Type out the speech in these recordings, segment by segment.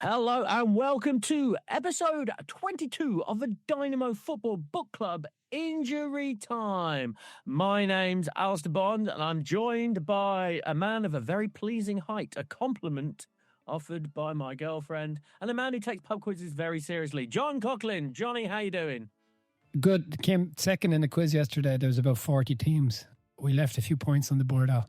Hello and welcome to episode 22 of the Dynamo Football Book Club Injury Time. My name's Alistair Bond and I'm joined by a man of a very pleasing height, a compliment offered by my girlfriend, and a man who takes pub quizzes very seriously, John Coughlin. Johnny, how you doing? Good. Came second in the quiz yesterday. There was about 40 teams. We left a few points on the board out.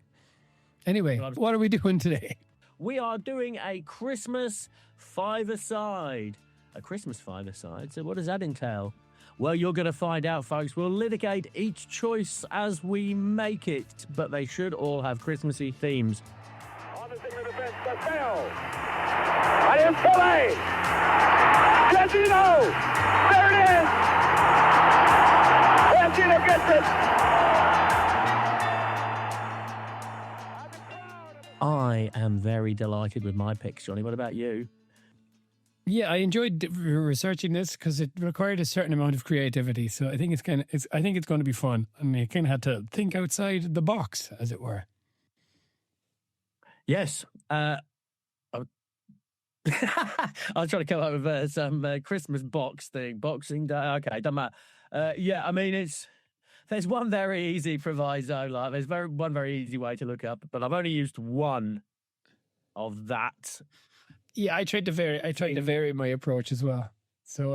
Anyway, what are we doing today? We are doing a Christmas five-a-side. A Christmas five-a-side? So what does that entail? Well, you're going to find out, folks. We'll litigate each choice as we make it, but they should all have Christmassy themes. On the single defense, Pascal. Right in Pele. Gentino. There it is. Gentino gets it. I am very delighted with my picks, Johnny. What about you? Yeah, I enjoyed researching this because it required a certain amount of creativity. So I think it's going to be fun. I mean, you kind of had to think outside the box, as it were. Yes. I was trying to come up with some Christmas boxing day. Okay, doesn't matter. I mean, there's one very easy proviso. Like, there's one very easy way to look up, but I've only used one of that. Yeah, I tried to vary my approach as well. So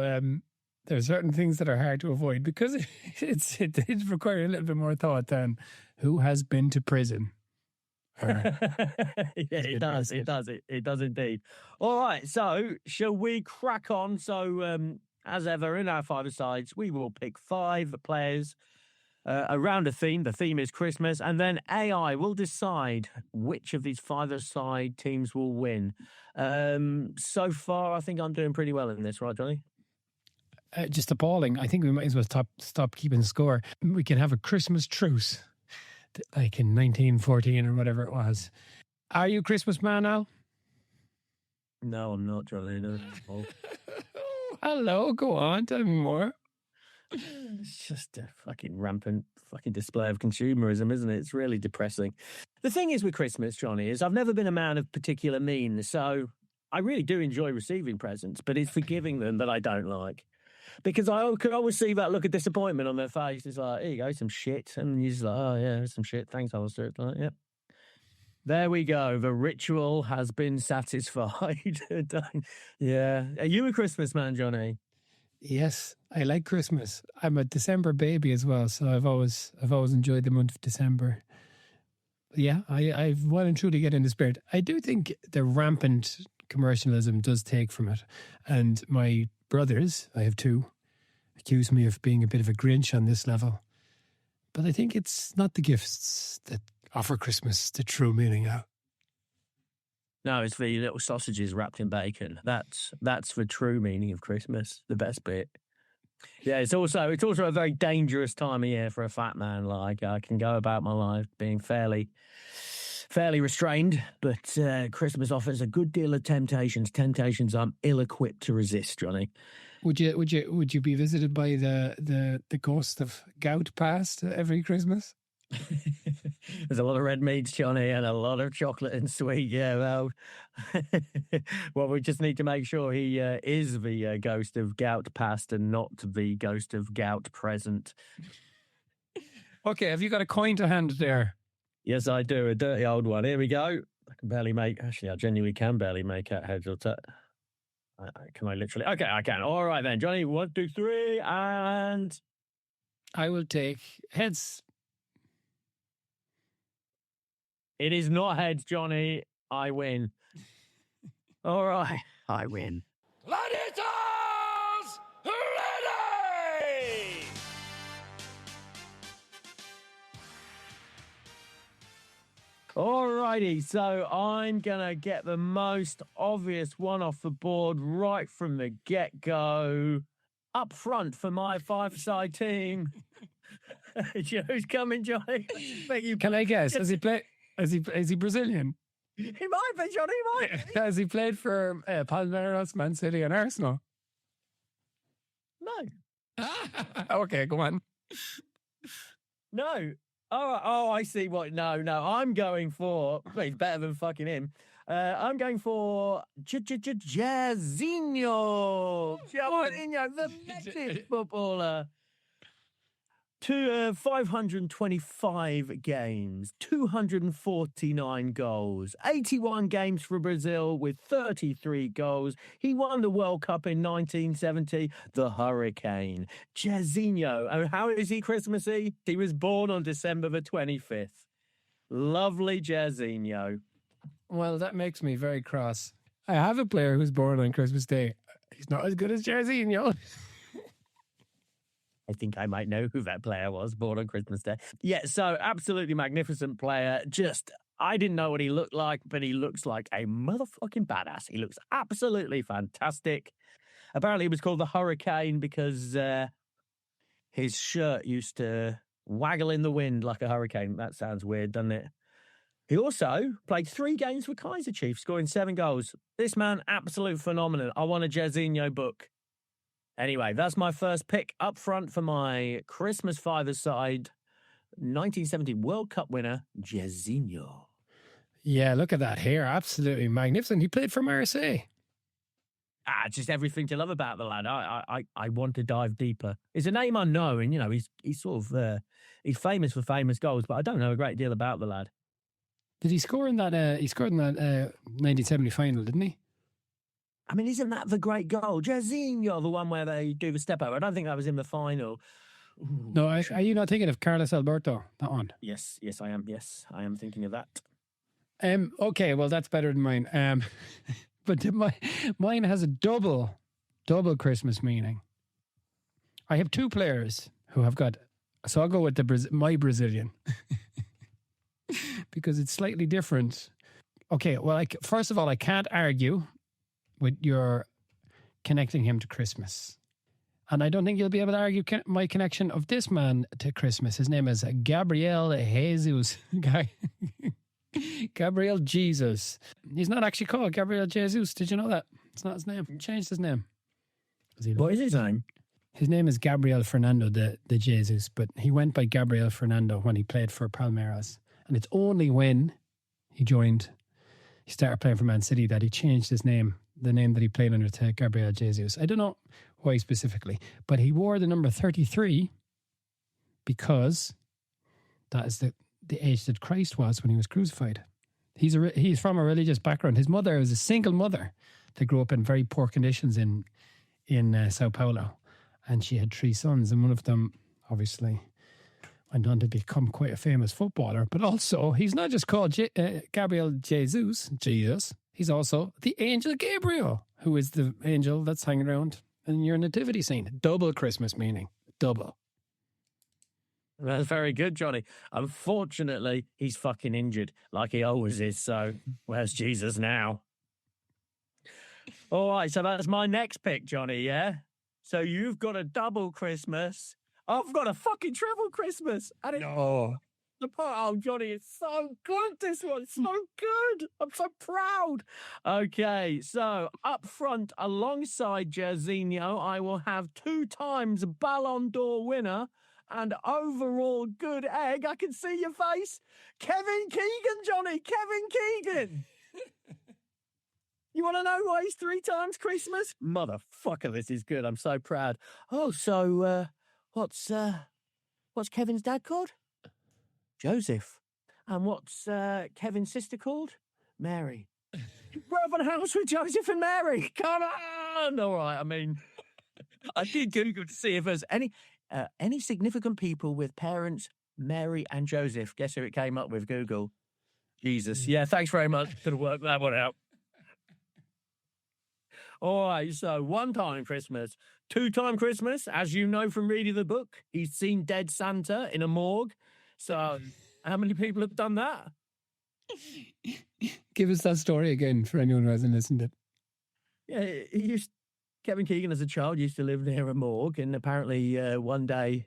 there are certain things that are hard to avoid because it requires a little bit more thought than who has been to prison. Yeah, it does. It does indeed. All right, so shall we crack on? So as ever in our five-a-sides, we will pick five players around a theme. The theme is Christmas, and then AI will decide which of these five-a-side teams will win. So far, I think I'm doing pretty well in this, right, Johnny? Just appalling. I think we might as well stop keeping score. We can have a Christmas truce, like in 1914 or whatever it was. Are you a Christmas man, Al? No, I'm not, Johnny. No. Hello, go on, tell me more. It's just a fucking rampant fucking display of consumerism, isn't it? It's really depressing. The thing is with Christmas, Johnny, is I've never been a man of particular means, so I really do enjoy receiving presents, but it's forgiving them that I don't like. Because I could always see that look of disappointment on their face. It's like, here you go, some shit. And you're just like, oh, yeah, some shit. Thanks, Alistair. Like, yep. There we go. The ritual has been satisfied. Yeah. Are you a Christmas man, Johnny? Yes, I like Christmas. I'm a December baby as well, so I've always enjoyed the month of December. Yeah, I've well and truly get in the spirit. I do think the rampant commercialism does take from it. And my brothers, I have two, accuse me of being a bit of a Grinch on this level. But I think it's not the gifts that offer Christmas the true meaning of. No, it's the little sausages wrapped in bacon. That's the true meaning of Christmas, the best bit. Yeah, it's also a very dangerous time of year for a fat man. Like, I can go about my life being fairly restrained, but Christmas offers a good deal of temptations I'm ill-equipped to resist, Johnny. Would you be visited by the ghost of gout past every Christmas? There's a lot of red meats, Johnny, and a lot of chocolate and sweet. Yeah, well, well, we just need to make sure he is the ghost of gout past and not the ghost of gout present. Okay, have you got a coin to hand there? Yes, I do. A dirty old one. Here we go. I genuinely can barely make out heads or tails. Can I literally? Okay, I can. All right then, Johnny. 1, 2, 3, and I will take heads. It is not heads, Johnny. I win. All right. I win. Gladiators, ready! All righty. So I'm going to get the most obvious one off the board right from the get-go. Up front for my five-side team. Who's coming, Johnny? Can I guess? Has he played? Is he Brazilian? He might be, Johnny. He might be. Has he played for Palmeiras, Man City, and Arsenal? No. Okay, go on. No. Oh, I see what. No. I'm going for. Well, he's better than fucking him. I'm going for Jairzinho. Jairzinho, the Messi footballer. 525 games, 249 goals, 81 games for Brazil with 33 goals. He won the World Cup in 1970, the Hurricane. Jairzinho. And how is he Christmassy? He was born on December the 25th. Lovely Jairzinho. Well, that makes me very cross. I have a player who's born on Christmas Day. He's not as good as Jairzinho. I think I might know who that player was, born on Christmas Day. Yeah, so absolutely magnificent player. Just, I didn't know what he looked like, but he looks like a motherfucking badass. He looks absolutely fantastic. Apparently he was called the Hurricane because his shirt used to waggle in the wind like a hurricane. That sounds weird, doesn't it? He also played 3 games for Kaiser Chiefs, scoring 7 goals. This man, absolute phenomenon. I want a Jairzinho book. Anyway, that's my first pick up front for my Christmas five-a-side 1970 World Cup winner, Jairzinho. Yeah, look at that hair. Absolutely magnificent. He played for Marseille. Just everything to love about the lad. I want to dive deeper. It's a name I know, and, you know, he's sort of, he's famous for famous goals, but I don't know a great deal about the lad. Did he score in that, he scored in that 1970 final, didn't he? I mean, isn't that the great goal? Jairzinho, the one where they do the step over. I don't think that was in the final. Ooh. No, are you not thinking of Carlos Alberto? That one? Yes, I am. Yes, I am thinking of that. Okay, well, that's better than mine. But mine has a double Christmas meaning. I have 2 players who have got, so I'll go with my Brazilian because it's slightly different. Okay, well, first of all, I can't argue with your connecting him to Christmas. And I don't think you'll be able to argue my connection of this man to Christmas. His name is Gabriel Jesus. Gabriel Jesus. He's not actually called Gabriel Jesus. Did you know that? It's not his name. He changed his name. What is his name? His name is Gabriel Fernando de Jesus, but he went by Gabriel Fernando when he played for Palmeiras. And it's only when he started playing for Man City that he changed his name, the name that he played under, to Gabriel Jesus. I don't know why specifically, but he wore the number 33 because that is the age that Christ was when he was crucified. He's from a religious background. His mother was a single mother that grew up in very poor conditions in Sao Paulo, and she had 3 sons, and one of them obviously went on to become quite a famous footballer. But also, he's not just called Gabriel Jesus. He's also the angel Gabriel, who is the angel that's hanging around in your nativity scene. Double Christmas meaning. Double. That's very good, Johnny. Unfortunately, he's fucking injured, like he always is. So, where's Jesus now? All right, so that's my next pick, Johnny, yeah? So you've got a double Christmas. I've got a fucking triple Christmas. And No. Oh, Johnny, it's so good, this one. It's so good. I'm so proud. Okay, so up front, alongside Jairzinho, I will have 2 times Ballon d'Or winner and overall good egg. I can see your face. Kevin Keegan, Johnny. Kevin Keegan. You want to know why he's 3 times Christmas? Motherfucker, this is good. I'm so proud. Oh, so what's Kevin's dad called? Joseph. And what's Kevin's sister called? Mary. Grew up in a house with Joseph and Mary. Come on. All right. I mean, I did Google to see if there's any significant people with parents Mary and Joseph. Guess who it came up with? Google. Jesus. Yeah. Thanks very much. Could have worked that one out. All right, so 1 time Christmas, 2 time Christmas. As you know from reading the book, he's seen dead Santa in a morgue. So how many people have done that? Give us that story again for anyone who hasn't listened to it. Yeah, Kevin Keegan as a child used to live near a morgue, and apparently one day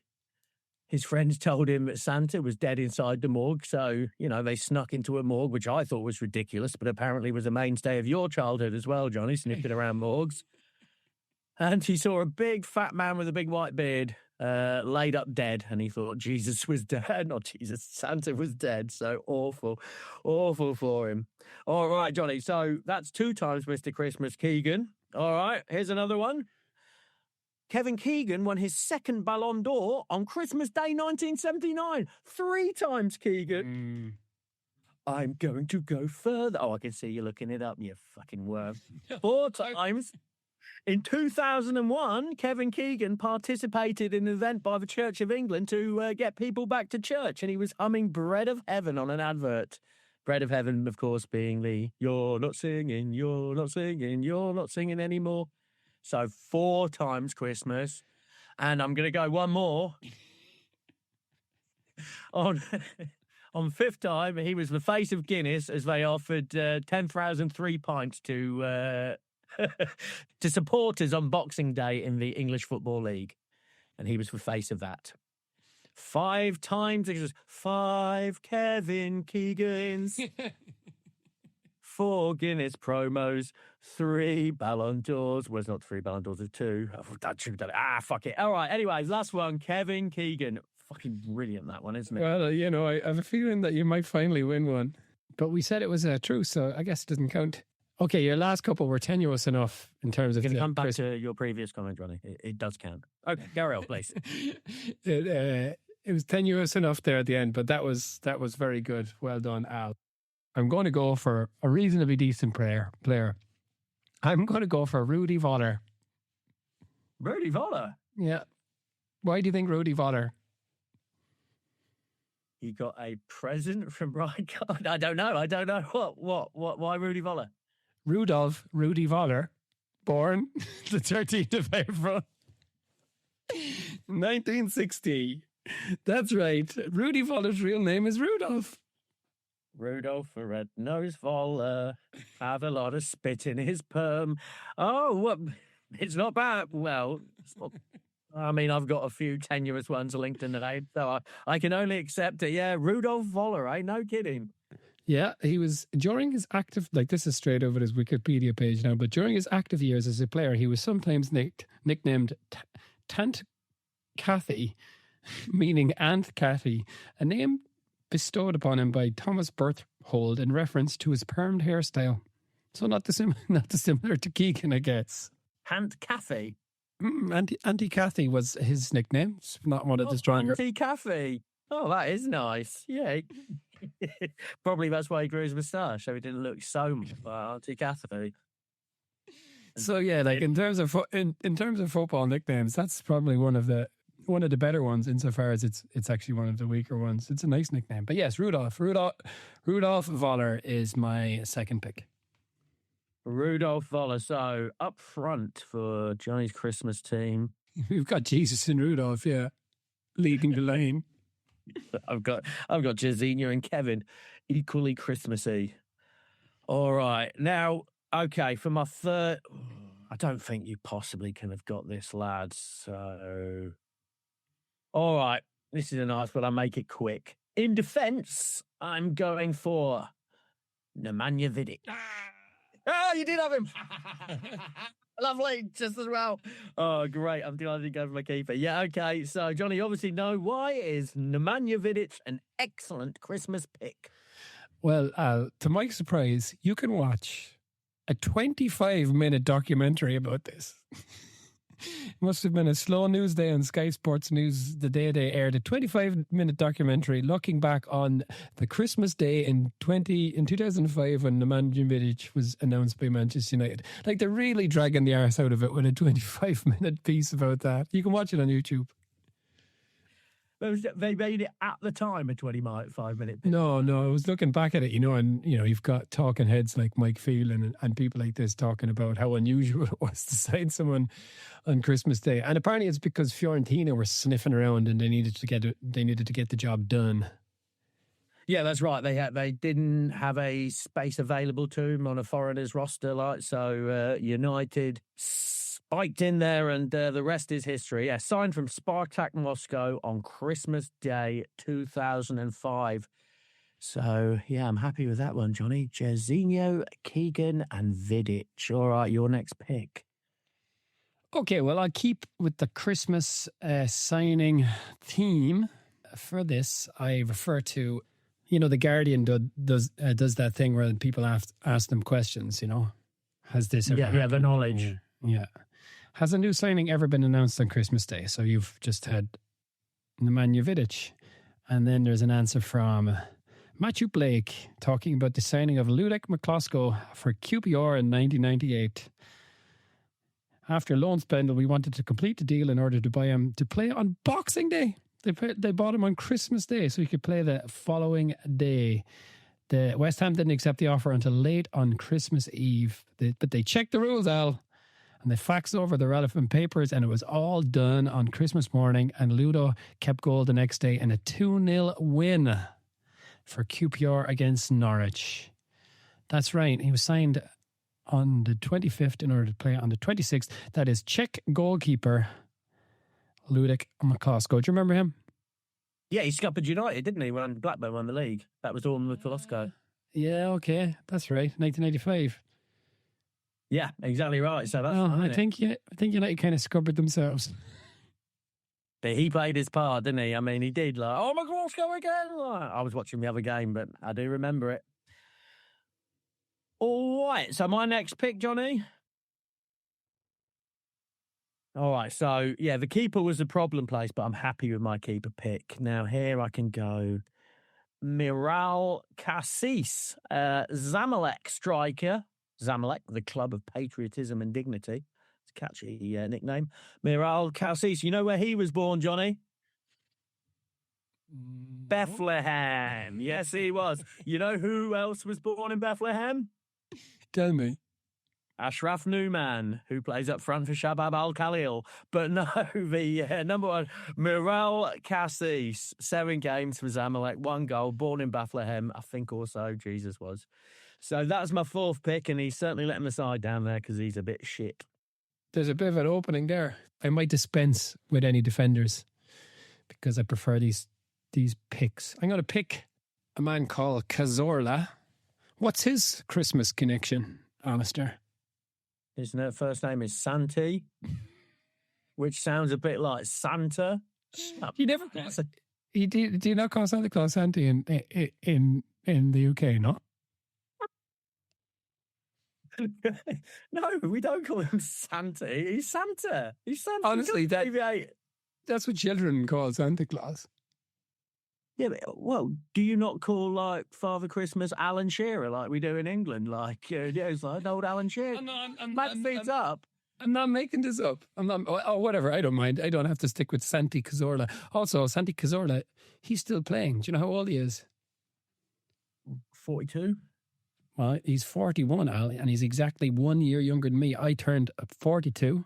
his friends told him that Santa was dead inside the morgue. So, you know, they snuck into a morgue, which I thought was ridiculous, but apparently was a mainstay of your childhood as well, Johnny, sniffing around morgues. And he saw a big fat man with a big white beard laid up dead, and he thought Jesus was dead. Not Jesus, Santa was dead. So awful for him. All right, Johnny. So that's 2 times Mr. Christmas Keegan. All right, here's another one. Kevin Keegan won his 2nd Ballon d'Or on Christmas Day 1979. 3 times, Keegan. I'm going to go further. Oh, I can see you looking it up, you fucking worm. 4 times. In 2001, Kevin Keegan participated in an event by the Church of England to get people back to church, and he was humming Bread of Heaven on an advert. Bread of Heaven, of course, being the you're not singing, you're not singing, you're not singing anymore. So 4 times Christmas. And I'm going to go one more. On 5th time, he was the face of Guinness as they offered 10,003 pints to supporters on Boxing Day in the English Football League. And he was the face of that. 5 times, it was 5 Kevin Keegans. 4 Guinness promos, 3 Ballon d'Ors. Well, it's not 3 Ballon d'Ors, it's 2. Fuck it. All right, anyways, last one, Kevin Keegan. Fucking brilliant, that one, isn't it? Well, you know, I have a feeling that you might finally win one. But we said it was a truce, so I guess it doesn't count. Okay, your last couple were tenuous enough in terms of... Can you come back to your previous comment, Johnny? It does count. Okay, carry on, please. It was tenuous enough there at the end, but that was very good. Well done, Al. I'm going to go for a reasonably decent player. I'm going to go for Rudy Voller. Rudy Voller? Yeah. Why do you think Rudy Voller? He got a present from Ryan God. I don't know. What? Why Rudy Voller? Rudolph Rudy Voller, born the 13th of April, 1960. That's right. Rudy Voller's real name is Rudolph. Rudolph the Red-Nosed Voller had a lot of spit in his perm. Oh, what? It's not bad. Well, it's not, I mean, I've got a few tenuous ones linked in today, so I can only accept it. Yeah, Rudolph Voller, eh? No kidding. Yeah, he was, during his active, like this is straight over his Wikipedia page now, but during his active years as a player, he was sometimes nicknamed Tant Cathy, meaning Aunt Cathy, a name bestowed upon him by Thomas Berthold in reference to his permed hairstyle. So not dissimilar to Keegan, I guess. Aunt Cathy? Auntie Cathy was his nickname. It's not one of the stronger. Auntie Cathy. Oh, that is nice. Yeah. Probably that's why he grew his moustache, so he didn't look so much like Auntie Cathy. So yeah, like in terms of football nicknames, that's probably one of the better ones insofar as it's actually one of the weaker ones. It's a nice nickname. But yes, Rudolph Voller is my second pick. Rudolph Voller. So up front for Johnny's Christmas team, we've got Jesus and Rudolph, yeah, leading the lane. I've got Jairzinho and Kevin, equally Christmassy. All right, now, okay, for my third, I don't think you possibly can have got this, lads. So, all right, this is a nice one. I'll make it quick. In defence, I'm going for Nemanja Vidic. Oh, you did have him. Lovely, just as well. Oh, great. I'm delighted to go for my keeper. Yeah, okay. So, Johnny, you obviously know why is Nemanja Vidic an excellent Christmas pick? Well, to my surprise, you can watch a 25-minute documentary about this. It must have been a slow news day on Sky Sports News the day they aired a 25-minute documentary looking back on the Christmas day in 2005 when Nemanja Vidic was announced by Manchester United. Like, they're really dragging the arse out of it with a 25-minute piece about that. You can watch it on YouTube. They made it at the time a 25-minute. No, I was looking back at it, and you've got talking heads like Mike Phelan and people like this talking about how unusual it was to sign someone on Christmas Day, and apparently it's because Fiorentina were sniffing around and they needed to get the job done. Yeah, that's right. They didn't have a space available to him on a foreigners roster, so United spiked in there, and the rest is history. Yeah, signed from Spartak Moscow on Christmas Day 2005. So, yeah, I'm happy with that one, Johnny. Jairzinho, Keegan and Vidic. All right, your next pick. Okay, well, I'll keep with the Christmas signing theme. For this, I refer to, The Guardian does that thing where people ask them questions, Has this ever happened? the knowledge. Yeah. Has a new signing ever been announced on Christmas Day? So you've just had Nemanja Vidic. And then there's an answer from Matthew Blake talking about the signing of Ludek McCloskey for QPR in 1998. After a loan spell, we wanted to complete the deal in order to buy him to play on Boxing Day. They bought him on Christmas Day so he could play the following day. The West Ham didn't accept the offer until late on Christmas Eve. But they checked the rules, Al, and they faxed over the relevant papers, and it was all done on Christmas morning, and Ludo kept goal the next day in a 2-0 win for QPR against Norwich. That's right. He was signed on the 25th in order to play on the 26th. That is Czech goalkeeper Ludek McCloskey. Do you remember him? Yeah, he scuppered United, didn't he, when Blackburn won the league? That was all with Velasco. Yeah, okay. That's right. 1985. Yeah, exactly right. So that's I think United kind of scuppered themselves. But he played his part, didn't he? I mean, he did. McCloskey again. I was watching the other game, but I do remember it. All right. So my next pick, Johnny. All right, so, the keeper was a problem place, but I'm happy with my keeper pick. Now, here I can go Miral Cassis, Zamalek striker. Zamalek, the club of patriotism and dignity. It's a catchy nickname. Miral Cassis, you know where he was born, Johnny? Bethlehem. Yes, he was. You know who else was born in Bethlehem? Tell me. Ashraf Newman, who plays up front for Shabab Al-Khalil. But no, the number one, Miral Cassis, 7 games for Zamalek, 1 goal, born in Bethlehem. I think also Jesus was. So that's my 4th pick, and he's certainly letting the side down there because he's a bit shit. There's a bit of an opening there. I might dispense with any defenders because I prefer these picks. I'm going to pick a man called Cazorla. What's his Christmas connection, Alistair? His first name is Santi, which sounds a bit like Santa. Do you not call Santa Claus Santi in the UK, no? No, we don't call him Santa. He's Santa. He's Santa. Honestly, that's what children call Santa Claus. Yeah, but, do you not call, like, Father Christmas Alan Shearer like we do in England? Like, it's like old Alan Shearer. Man feeds up. I'm not making this up. Whatever, I don't mind. I don't have to stick with Santi Cazorla. Also, Santi Cazorla, he's still playing. Do you know how old he is? 42. Well, he's 41, Al, and he's exactly 1 year younger than me. I turned 42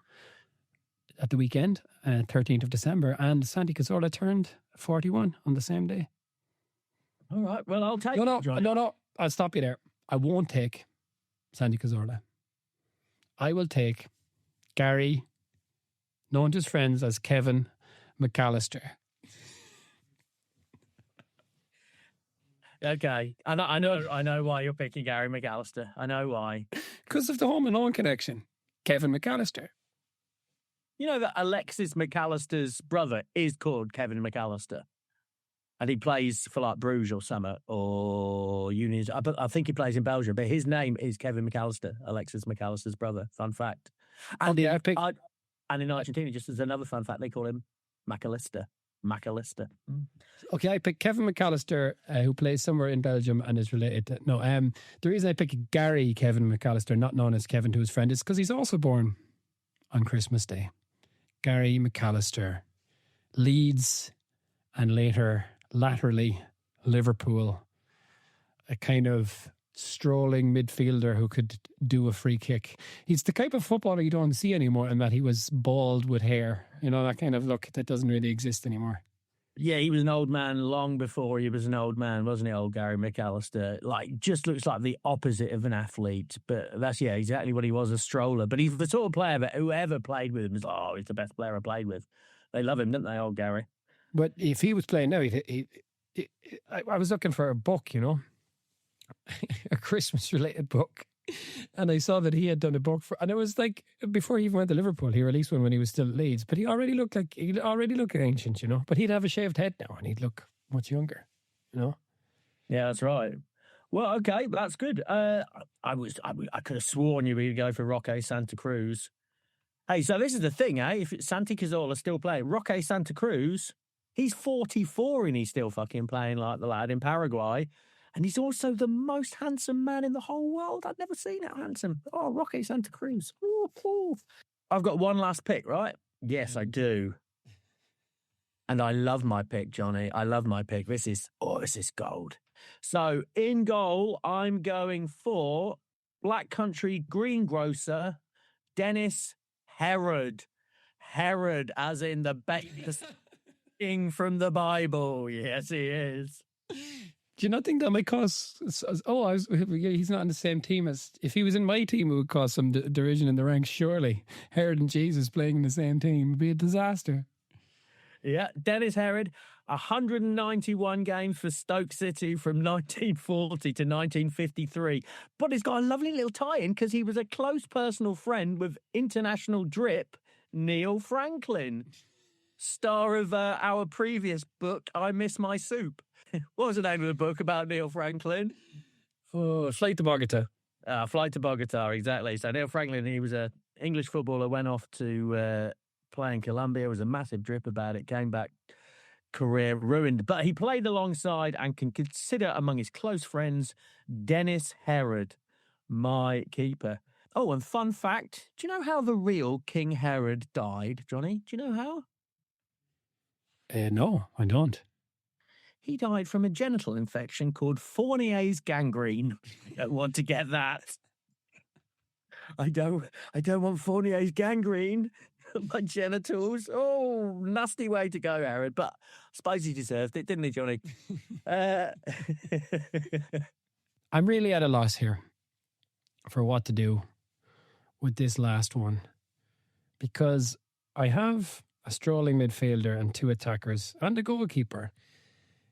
at the weekend, 13th of December, and Santi Cazorla turned 41 on the same day. All right, well, I'll take No, I'll stop you there. I won't take Santi Cazorla. I will take Gary, known to his friends as Kevin McAllister. Okay, I know why you're picking Gary McAllister. I know why. Because of the Home Alone connection. Kevin McAllister. You know that Alexis McAllister's brother is called Kevin McAllister, and he plays for like Bruges or something or Union. I think he plays in Belgium, but his name is Kevin McAllister, Alexis McAllister's brother. Fun fact. And and in Argentina, just as another fun fact, they call him McAllister. Okay, I picked Kevin McAllister, who plays somewhere in Belgium and is related to... the reason I picked Gary Kevin McAllister, not known as Kevin to his friend, is because he's also born on Christmas Day. Gary McAllister, Leeds, and laterally Liverpool, a kind of strolling midfielder who could do a free kick. He's the type of footballer you don't see anymore, in that he was bald with hair. That kind of look that doesn't really exist anymore. Yeah, he was an old man long before he was an old man, wasn't he, old Gary McAllister? Like, just looks like the opposite of an athlete. But that's, exactly what he was, a stroller. But he's the sort of player that whoever played with him is like, he's the best player I played with. They love him, don't they, old Gary? But if he was playing now, I was looking for a book, a Christmas-related book. And I saw that he had done a book and it was like before he even went to Liverpool, he released one when he was still at Leeds. But he already looked ancient, you know. But he'd have a shaved head now and he'd look much younger, you know. Yeah, that's right. Well, okay, that's good. I could have sworn you would go for Roque Santa Cruz. Hey, so this is the thing, eh? If Santi Cazorla still playing, Roque Santa Cruz, he's 44 and he's still fucking playing like the lad in Paraguay. And he's also the most handsome man in the whole world. I've never seen it handsome. Oh, Roque Santa Cruz. Ooh, ooh. I've got one last pick, right? Yes, I do. And I love my pick, Johnny. I love my pick. This is gold. So in goal, I'm going for Black Country greengrocer, Dennis Herod. Herod, as in the king from the Bible. Yes, he is. Do you not think that might cause... he's not on the same team as... If he was in my team, it would cause some derision in the ranks, surely. Herod and Jesus playing in the same team would be a disaster. Yeah, Dennis Herod, 191 games for Stoke City from 1940 to 1953. But he's got a lovely little tie-in because he was a close personal friend with international drip Neil Franklin, star of our previous book, I Miss My Soup. What was the name of the book about Neil Franklin? Oh, Flight to Bogota. Flight to Bogota, exactly. So Neil Franklin, he was an English footballer, went off to play in Colombia, was a massive drip about it, came back, career ruined. But he played alongside and can consider among his close friends Dennis Herod, my keeper. Oh, and fun fact, do you know how the real King Herod died, Johnny? Do you know how? No, I don't. He died from a genital infection called Fournier's gangrene. I don't want to get that. I don't want Fournier's gangrene. My genitals. Oh, nasty way to go, Herod. But I suppose he deserved it, didn't he, Johnny? I'm really at a loss here for what to do with this last one. Because I have a strolling midfielder and two attackers and a goalkeeper.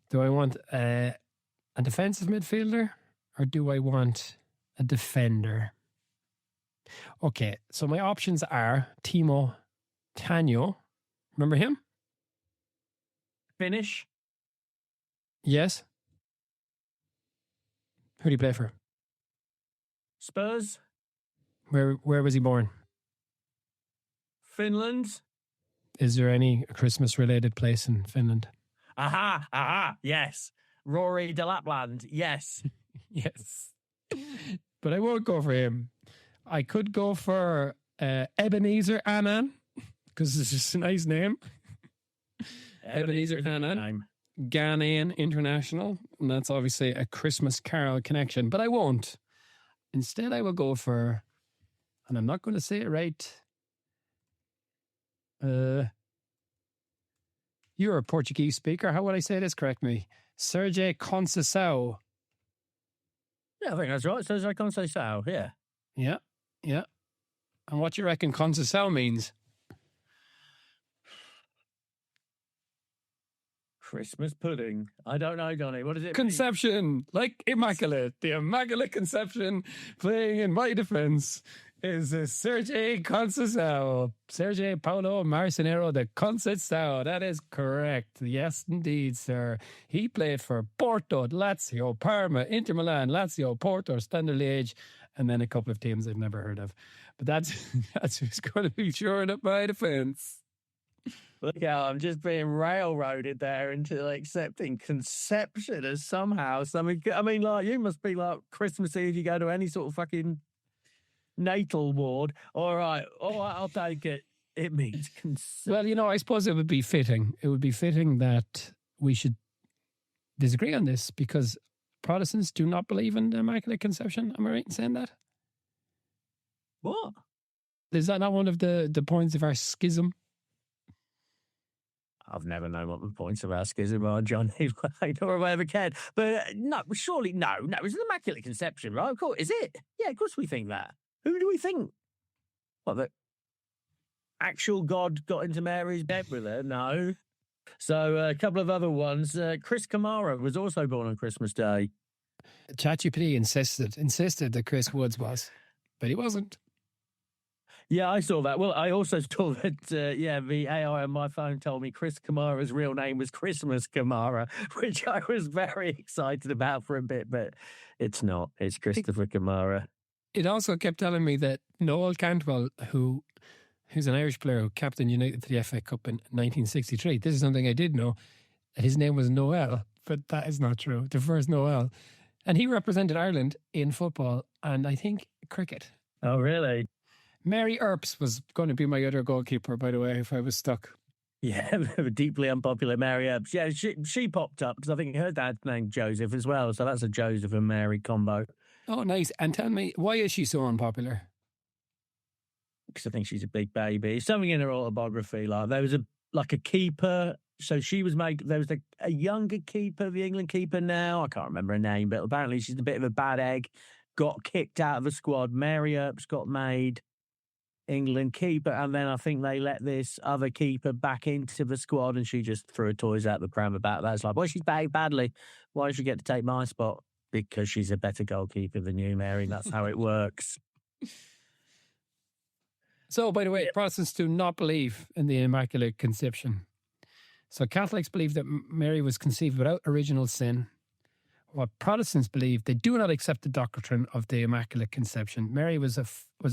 Do I want a defensive midfielder or do I want a defender? Okay, so my options are Timo Tanyo. Remember him? Finish. Yes. Who do you play for? Spurs. Where was he born? Finland. Is there any Christmas-related place in Finland? Aha, yes. Rory de Lapland, yes. Yes. But I won't go for him. I could go for Ebenezer Annan, because it's just a nice name. Ebenezer Annan, Ghanaian international, and that's obviously a Christmas Carol connection, but I won't. Instead, I will go for, and I'm not going to say it right, you're a Portuguese speaker. How would I say this? Correct me. Sergei Conceição. Yeah, I think that's right. Sergei Conceição, yeah. Yeah. And what do you reckon Conceição means? Christmas pudding. I don't know, Johnny. What does it Conception, mean? like Immaculate. The Immaculate Conception playing in my defense is Sergei Conceição. Sergei Paulo Marcenero de Conceição. That is correct. Yes, indeed, sir. He played for Porto, Lazio, Parma, Inter Milan, Lazio, Porto, Standard Liège, and then a couple of teams I've never heard of. But that's who's going to be shoring up my defense. Look how I'm just being railroaded there into accepting conception as somehow something. I mean, like, you must be like Christmas Eve, you go to any sort of fucking natal ward. All right, I'll take it. It means Well, you know, I suppose it would be fitting. It would be fitting that we should disagree on this because Protestants do not believe in the Immaculate Conception. Am I right in saying that? What? Is that not one of the points of our schism? I've never known what the points of our schism are, Johnny. Nor have I ever cared. But no, surely no. It's an Immaculate Conception, right? Of course, is it? Yeah, of course we think that. Who do we think? What, the actual God got into Mary's bed with her? No. So a couple of other ones. Chris Kamara was also born on Christmas Day. ChatGPT insisted that Chris Woods was, but he wasn't. Yeah, I saw that. Well, I also saw that, the AI on my phone told me Chris Kamara's real name was Christmas Kamara, which I was very excited about for a bit, but it's not. It's Christopher Kamara. It also kept telling me that Noel Cantwell, who's an Irish player who captained United to the FA Cup in 1963, this is something I did know, that his name was Noel, but that is not true. The first Noel. And he represented Ireland in football and I think cricket. Oh, really? Mary Earps was going to be my other goalkeeper, by the way, if I was stuck. Yeah, deeply unpopular Mary Earps. Yeah, she popped up because I think her dad's named Joseph as well. So that's a Joseph and Mary combo. Oh, nice. And tell me, why is she so unpopular? Because I think she's a big baby. Something in her autobiography, like there was a keeper. So she was there was a younger keeper, the England keeper now. I can't remember her name, but apparently she's a bit of a bad egg. Got kicked out of the squad. Mary Earps got made England keeper, and then I think they let this other keeper back into the squad, and she just threw her toys out the pram about that. It's like, well, she's behaved badly. Why does she get to take my spot? Because she's a better goalkeeper than you, Mary. That's how it works. So, by the way, Protestants do not believe in the Immaculate Conception. So Catholics believe that Mary was conceived without original sin. What Protestants believe, they do not accept the doctrine of the Immaculate Conception. Mary was a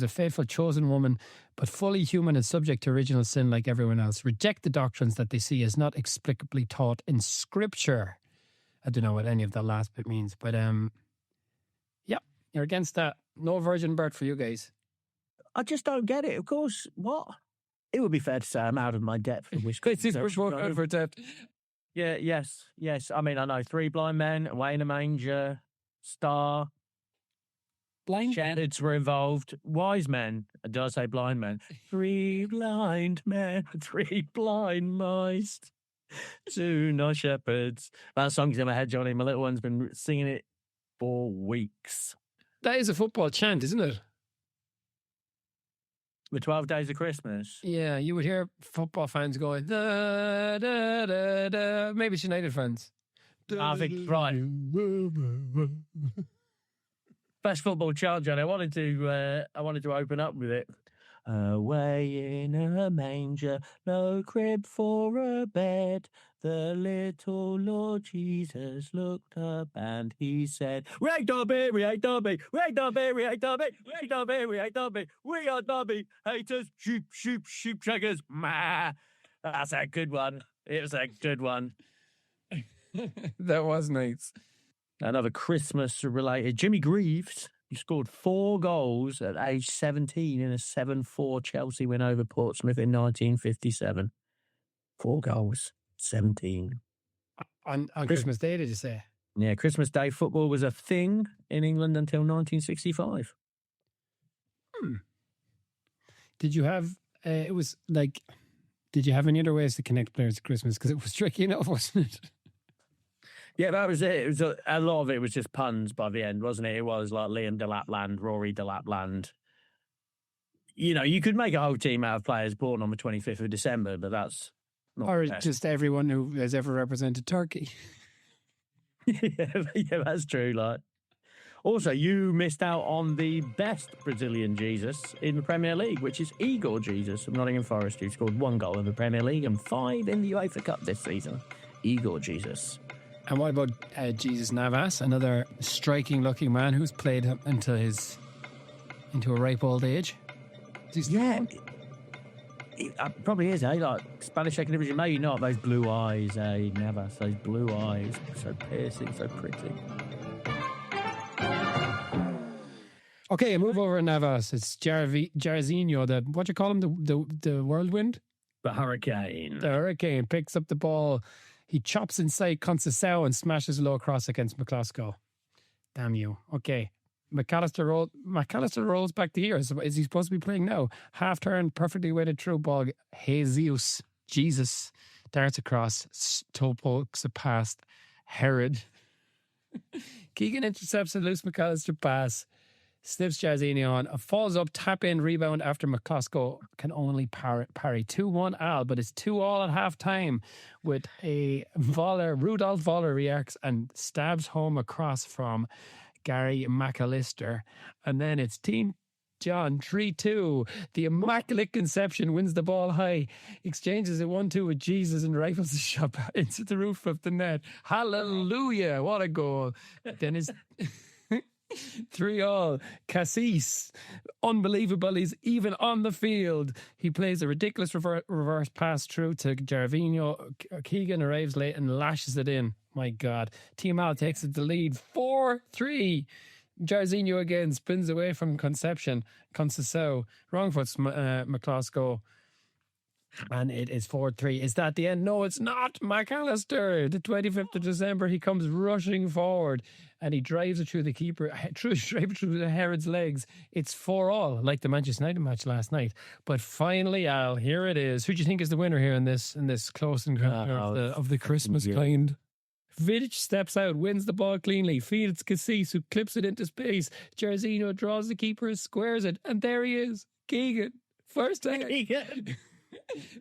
faithful, chosen woman, but fully human and subject to original sin like everyone else. Reject the doctrines that they see as not explicably taught in Scripture. I don't know what any of that last bit means, but yeah, you're against that. No virgin birth for you guys. I just don't get it. Of course, what? It would be fair to say I'm out of my depth. For depth. Yeah, yes. I mean, I know 3 blind men, away in a manger, star. Blind shepherds were involved. Wise men. Did I say blind men? 3 blind men, 3 blind mice, 2 nice shepherds. That song's in my head, Johnny. My little one's been singing it for weeks. That is a football chant, isn't it? The 12 Days of Christmas. Yeah, you would hear football fans going, da, da, da, da. Maybe it's United fans. I think, right. Best football chant, Johnny. I wanted to open up with it. Away in a manger, no crib for a bed. The little Lord Jesus looked up and he said, "We ain't Derby, we ain't Derby, we ain't Derby, we ain't Derby, we ain't Derby, we ain't Derby, we are Derby haters, sheep shaggers." Ma, that's a good one. It was a good one. That was nice. Another Christmas-related. Jimmy Greaves. He scored 4 goals at age 17 in a 7-4 Chelsea win over Portsmouth in 1957. 4 goals, 17. On Christmas Day, did you say? Yeah, Christmas Day football was a thing in England until 1965. Did you have, did you have any other ways to connect players to Christmas? Because it was tricky enough, wasn't it? Yeah, that was it. It was a lot of it was just puns by the end, wasn't it? It was like Liam de Lapland, Rory de Lapland. You know, you could make a whole team out of players born on the 25th of December, but that's not or just everyone who has ever represented Turkey. yeah, that's true. Like, also, you missed out on the best Brazilian Jesus in the Premier League, which is Igor Jesus of Nottingham Forest, who scored 1 goal in the Premier League and 5 in the UEFA Cup this season. Igor Jesus. And what about Jesus Navas, another striking-looking man who's played into a ripe old age? Yeah, he probably is, eh? Like Spanish second division, maybe not. Those blue eyes, eh? Navas, those blue eyes, so piercing, so pretty. Okay, a move over in Navas. It's Jairzinho, what do you call him? The whirlwind? The hurricane. The hurricane picks up the ball. He chops inside Conceição and smashes a low cross against McCloskey. Damn you. Okay. McAllister rolls back to here. Is he supposed to be playing now? Half turn, perfectly weighted through ball. Jesus darts across, toe pokes it past Herod. Keegan intercepts a loose McAllister pass. Slips Jairzinho on, falls up, tap in, rebound after McCloskey can only parry. 2-1 Al, but it's 2-2 at half time with a Rudolph Voller reacts and stabs home a cross from Gary McAllister. And then it's Team John 3-2. The Immaculate Conception wins the ball high, exchanges a 1-2 with Jesus and rifles the shot into the roof of the net. Hallelujah! What a goal! Then it's 3-3. Cassis, unbelievable. He's even on the field. He plays a ridiculous reverse pass through to Gervinho. Keegan arrives late and lashes it in. My God. Team Al takes it to lead 4-3. Jairzinho again spins away from Conception. Conceição. Wrong foot McCloskey. And it is 4-3. Is that the end? No, it's not. McAllister, the 25th of December, he comes rushing forward and he drives it through the keeper, through the Herod's legs. It's 4-4, like the Manchester United match last night. But finally, Al, here it is. Who do you think is the winner here in this close encounter of the Christmas kind? Vidic steps out, wins the ball cleanly, feeds Cassis, who clips it into space. Jairzinho draws the keeper, squares it, and there he is. Keegan. First time. Keegan.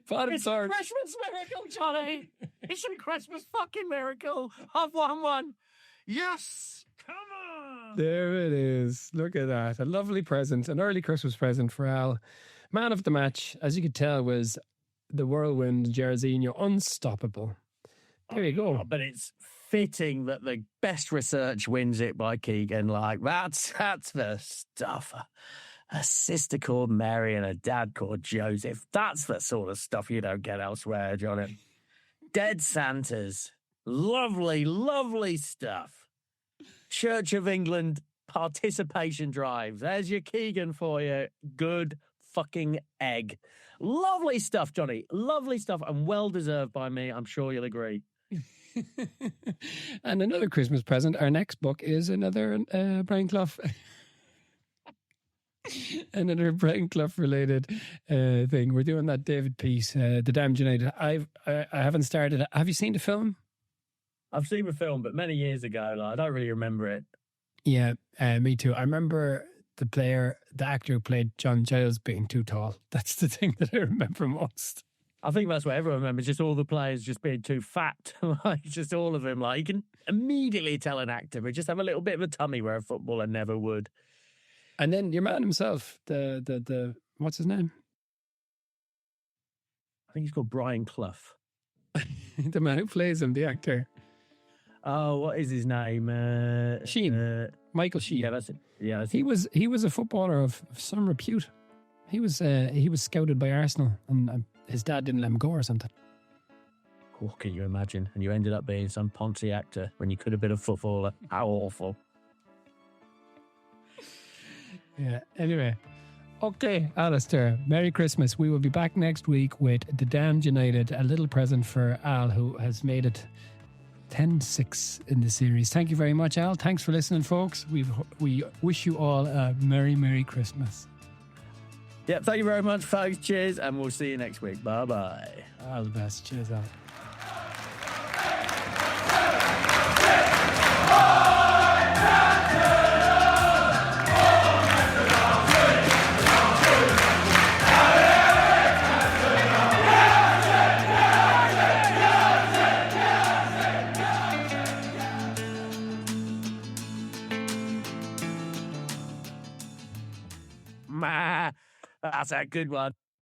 Bottom third. It's a Christmas miracle, Johnny. It's a Christmas fucking miracle. I've won one. Yes. Come on. There it is. Look at that. A lovely present. An early Christmas present for Al. Man of the match, as you could tell, was the whirlwind Jairzinho. Unstoppable. There you go. But it's fitting that the best research wins it by Keegan. Like, that's the stuff. A sister called Mary and a dad called Joseph. That's the sort of stuff you don't get elsewhere, Johnny. Dead Santas. Lovely, lovely stuff. Church of England participation drive. There's your Keegan for you. Good fucking egg. Lovely stuff, Johnny. Lovely stuff and well deserved by me. I'm sure you'll agree. And another Christmas present. Our next book is another Brian Clough. Another Brian Clough related thing. We're doing that David piece, The Damned United. I haven't started it. Have you seen the film? I've seen the film, but many years ago. I don't really remember it. Yeah, me too. I remember the actor who played John Giles being too tall. That's the thing that I remember most. I think that's what everyone remembers, just all the players just being too fat. Like, just all of them. Like, you can immediately tell an actor, but just have a little bit of a tummy where a footballer never would. And then your man himself, the what's his name? I think he's called Brian Clough. The man who plays him, the actor. Oh, what is his name? Sheen. Michael Sheen. Yeah, that's it. Yeah, that's he was a footballer of some repute. He was scouted by Arsenal, and his dad didn't let him go or something. What can you imagine? And you ended up being some Ponzi actor when you could have been a footballer. How awful. Yeah, anyway. Okay, Alistair, Merry Christmas. We will be back next week with The Damned United, a little present for Al, who has made it 10-6 in the series. Thank you very much, Al. Thanks for listening, folks. We wish you all a Merry, Merry Christmas. Yeah, thank you very much, folks. Cheers, and we'll see you next week. Bye-bye. All the best. Cheers, Al. That's a good one.